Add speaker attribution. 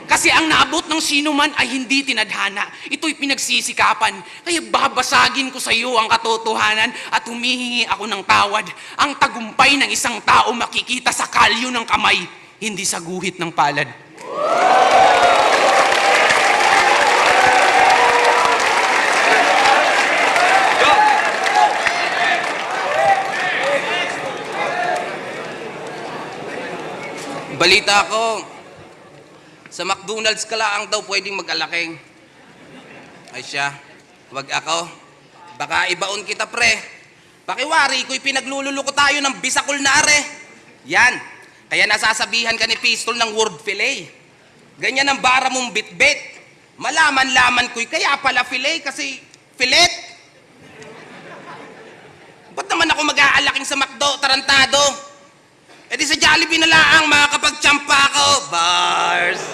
Speaker 1: Kasi ang naabot ng sinuman ay hindi tinadhana. Ito'y pinagsisikapan. Kaya babasagin ko sa iyo ang katotohanan at humihingi ako ng tawad. Ang tagumpay ng isang tao makikita sa kalyo ng kamay, hindi sa guhit ng palad. Balita ko, sa McDonald's ka lang daw pwedeng mag-alaking. Ay siya, wag ako. Baka ibaon kita, pre. Pakiwari ko'y pinaglululuko tayo ng bisakol na are. Yan, kaya nasasabihan ka ni Pistol ng word fillet. Ganyan ang bara mong bit-bit. Malaman-laman ko'y kaya pala fillet kasi filet. Ba't naman ako mag-aalaking sa McDo, tarantado? E di sa Jollibee na lang makakapagtsampa ako. Bars!